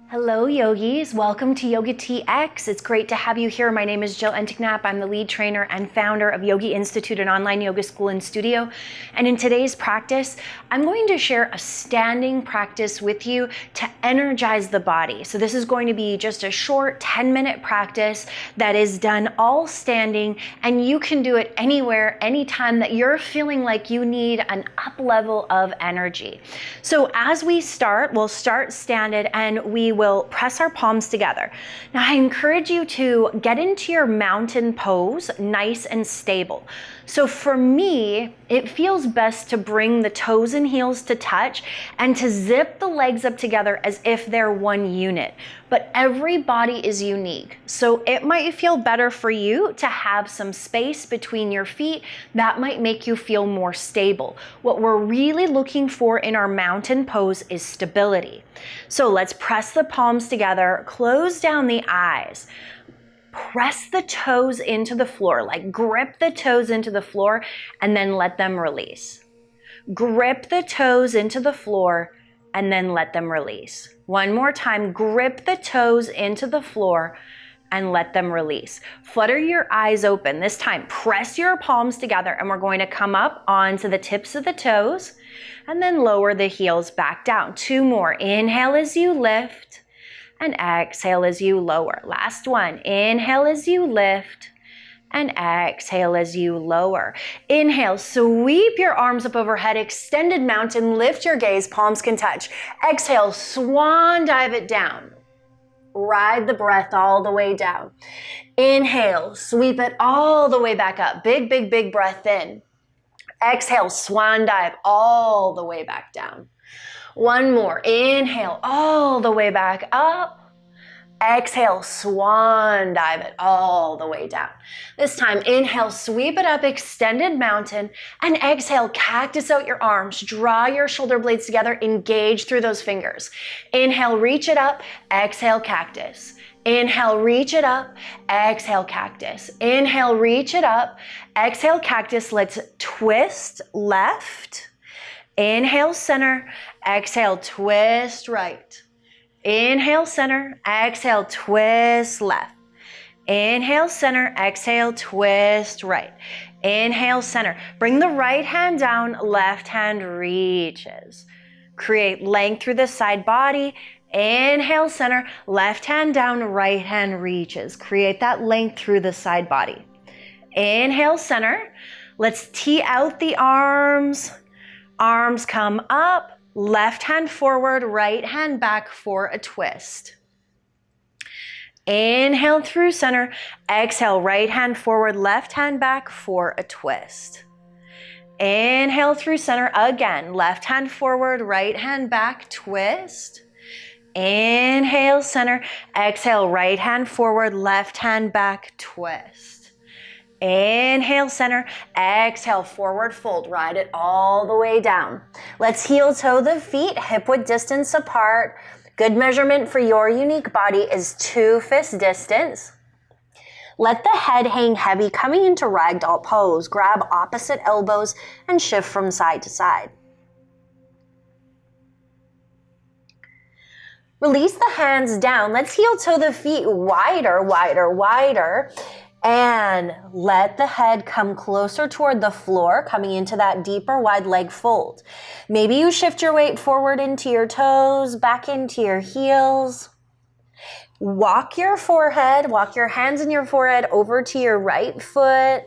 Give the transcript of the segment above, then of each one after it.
Hello yogis, welcome to Yoga TX. It's great to have you here. My name is Jill Enticknap. I'm the lead trainer and founder of Yogi Institute, an online yoga school and studio. And in today's practice, I'm going to share a standing practice with you to energize the body. So this is going to be just a short 10-minute practice that is done all standing, and you can do it anywhere, anytime that you're feeling like you need an up level of energy. So as we start, we'll start standing and we will press our palms together. Now I encourage you to get into your mountain pose, nice and stable. So for me, it feels best to bring the toes and heels to touch and to zip the legs up together as if they're one unit. But every body is unique. So it might feel better for you to have some space between your feet. That might make you feel more stable. What we're really looking for in our mountain pose is stability. So let's press the palms together, close down the eyes. Press the toes into the floor, like grip the toes into the floor and then let them release. Grip the toes into the floor and then let them release. One more time, grip the toes into the floor and let them release. Flutter your eyes open. This time, press your palms together and we're going to come up onto the tips of the toes and then lower the heels back down. Two more. Inhale as you lift. And exhale as you lower. Last one. Inhale as you lift and exhale as you lower. Inhale, sweep your arms up overhead, extended mountain, lift your gaze, palms can touch. Exhale, swan dive it down. Ride the breath all the way down. Inhale, sweep it all the way back up. Big, big, big breath in. Exhale, swan dive all the way back down. One more. Inhale all the way back up. Exhale, swan dive it all the way down. This time, inhale, sweep it up, extended mountain, and exhale, cactus out your arms. Draw your shoulder blades together, engage through those fingers. Inhale, reach it up. Exhale, cactus. Inhale, reach it up. Exhale, cactus. Inhale, reach it up. Exhale, cactus. Let's twist left. Inhale, center. Exhale, twist right. Inhale, center. Exhale, twist left. Inhale, center. Exhale, twist right. Inhale, center. Bring the right hand down. Left hand reaches. Create length through the side body. Inhale, center. Left hand down. Right hand reaches. Create that length through the side body. Inhale, center. Let's tee out the arms. Arms come up, left hand forward, right hand back for a twist. Inhale through center, exhale, right hand forward, left hand back for a twist. Inhale through center again, left hand forward, right hand back, twist. Inhale, center, exhale, right hand forward, left hand back, twist. Inhale, center, exhale, forward fold, ride it all the way down. Let's heel toe the feet, hip width distance apart. Good measurement for your unique body is 2 fist distance. Let the head hang heavy, coming into ragdoll pose. Grab opposite elbows and shift from side to side. Release the hands down. Let's heel toe the feet wider, wider, wider. And let the head come closer toward the floor, coming into that deeper wide leg fold. Maybe you shift your weight forward into your toes, back into your heels. Walk your forehead, walk your hands and your forehead over to your right foot.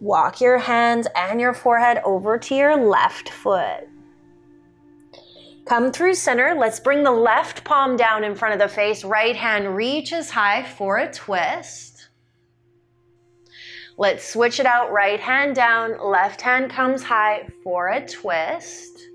Walk your hands and your forehead over to your left foot. Come through center. Let's bring the left palm down in front of the face. Right hand reaches high for a twist. Let's switch it out. Right hand down. Left hand comes high for a twist.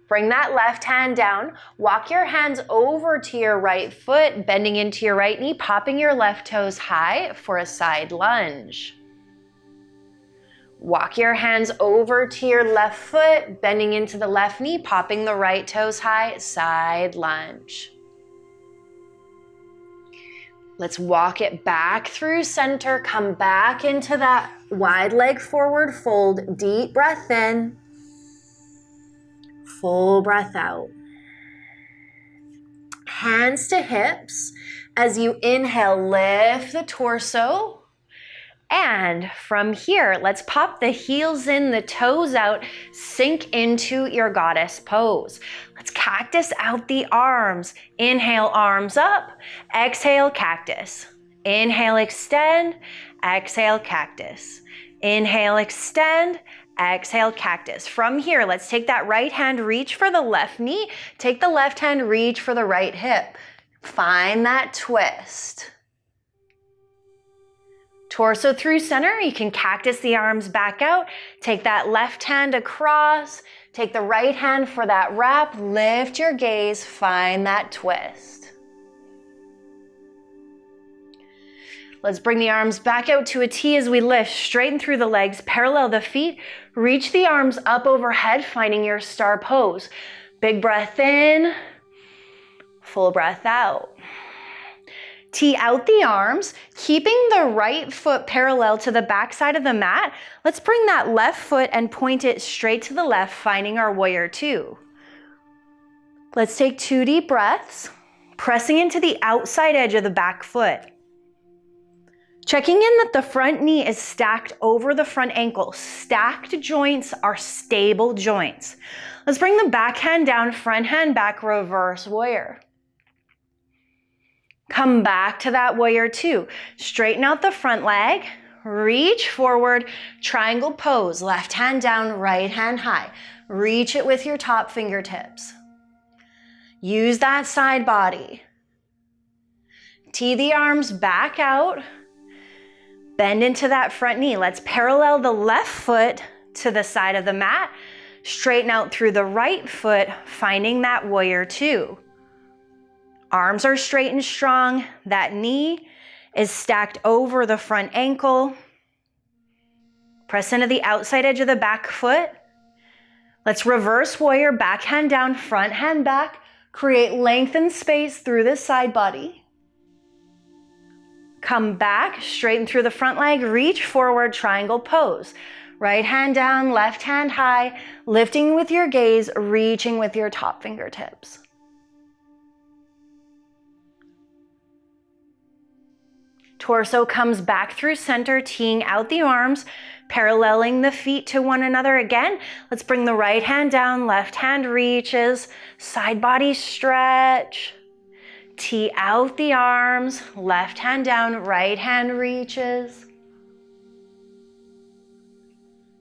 Bring that left hand down. Walk your hands over to your right foot, bending into your right knee, popping your left toes high for a side lunge. Walk your hands over to your left foot, bending into the left knee, popping the right toes high, side lunge. Let's walk it back through center, come back into that wide leg forward fold, deep breath in. Full breath out. Hands to hips. As you inhale, lift the torso. And from here, let's pop the heels in, the toes out, sink into your goddess pose. Let's cactus out the arms. Inhale, arms up. Exhale, cactus. Inhale, extend. Exhale, cactus. Inhale, extend. Exhale, cactus. From here, let's take that right hand, reach for the left knee. Take the left hand, reach for the right hip. Find that twist. Torso through center, you can cactus the arms back out. Take that left hand across. Take the right hand for that wrap. Lift your gaze, find that twist. Let's bring the arms back out to a T as we lift. Straighten through the legs, parallel the feet. Reach the arms up overhead, finding your star pose. Big breath in, full breath out. Tee out the arms, keeping the right foot parallel to the back side of the mat. Let's bring that left foot and point it straight to the left, finding our warrior two. Let's take 2 deep breaths, pressing into the outside edge of the back foot. Checking in that the front knee is stacked over the front ankle. Stacked joints are stable joints. Let's bring the back hand down, front hand back, reverse warrior. Come back to that warrior two. Straighten out the front leg, reach forward, triangle pose, left hand down, right hand high. Reach it with your top fingertips. Use that side body. Tee the arms back out, bend into that front knee. Let's parallel the left foot to the side of the mat, straighten out through the right foot, finding that warrior two. Arms are straight and strong. That knee is stacked over the front ankle. Press into the outside edge of the back foot. Let's reverse warrior, back hand down, front hand back. Create length and space through this side body. Come back, straighten through the front leg, reach forward, triangle pose. Right hand down, left hand high, lifting with your gaze, reaching with your top fingertips. Torso comes back through center, teeing out the arms, paralleling the feet to one another again. Let's bring the right hand down, left hand reaches, side body stretch. Tee out the arms, left hand down, right hand reaches.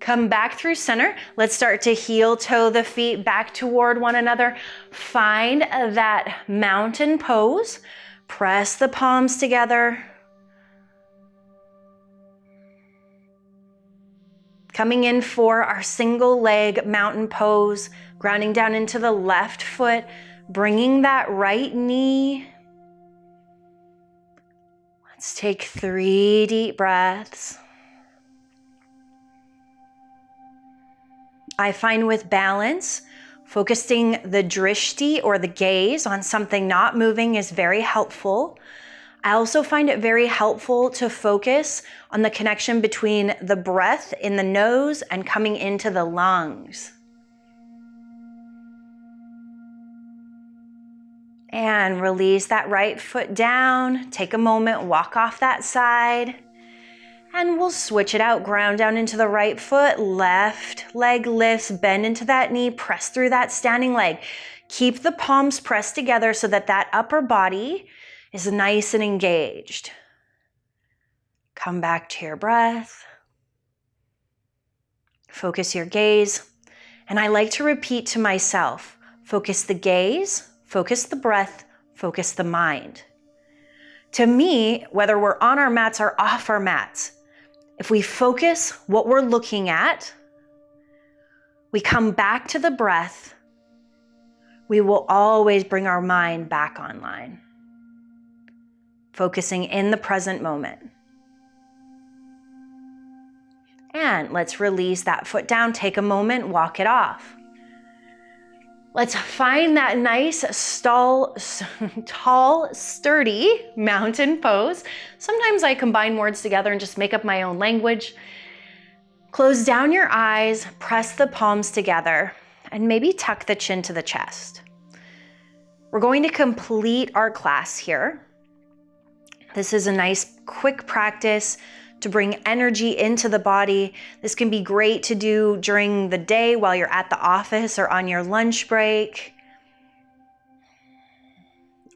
Come back through center. Let's start to heel toe the feet back toward one another. Find that mountain pose. Press the palms together. Coming in for our single leg mountain pose, grounding down into the left foot, bringing that right knee. Let's take 3 deep breaths. I find with balance, focusing the drishti or the gaze on something not moving is very helpful. I also find it very helpful to focus on the connection between the breath in the nose and coming into the lungs. And release that right foot down. Take a moment, walk off that side. And we'll switch it out. Ground down into the right foot, left leg lifts, bend into that knee, press through that standing leg. Keep the palms pressed together so that that upper body is nice and engaged. Come back to your breath. Focus your gaze. And I like to repeat to myself, focus the gaze, focus the breath, focus the mind. To me, whether we're on our mats or off our mats, if we focus what we're looking at, we come back to the breath, we will always bring our mind back online. Focusing in the present moment. And let's release that foot down, take a moment, walk it off. Let's find that nice, tall, sturdy mountain pose. Sometimes I combine words together and just make up my own language. Close down your eyes, press the palms together, and maybe tuck the chin to the chest. We're going to complete our class here. This is a nice quick practice to bring energy into the body. This can be great to do during the day while you're at the office or on your lunch break,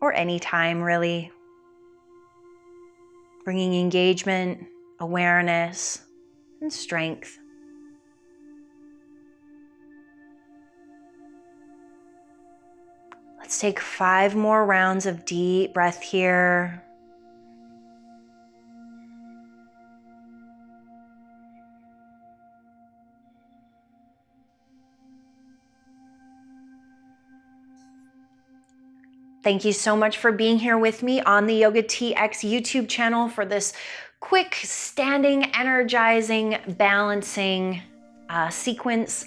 or anytime really. Bringing engagement, awareness, and strength. Let's take 5 more rounds of deep breath here. Thank you so much for being here with me on the Yoga TX YouTube channel for this quick standing, energizing, balancing sequence.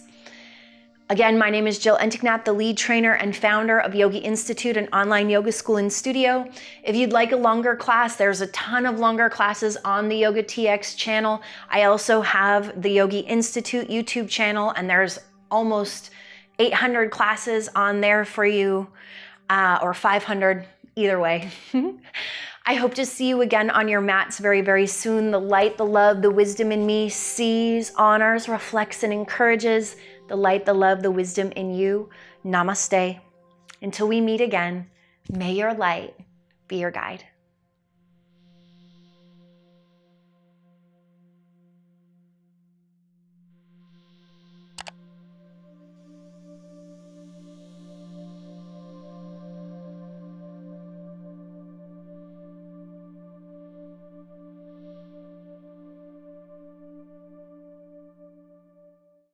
Again, my name is Jill Enticknap, the lead trainer and founder of Yogi Institute, an online yoga school and studio. If you'd like a longer class, there's a ton of longer classes on the Yoga TX channel. I also have the Yogi Institute YouTube channel, and there's almost 800 classes on there for you, or 500, either way. I hope to see you again on your mats very, very soon. The light, the love, the wisdom in me sees, honors, reflects, and encourages the light, the love, the wisdom in you. Namaste. Until we meet again, may your light be your guide.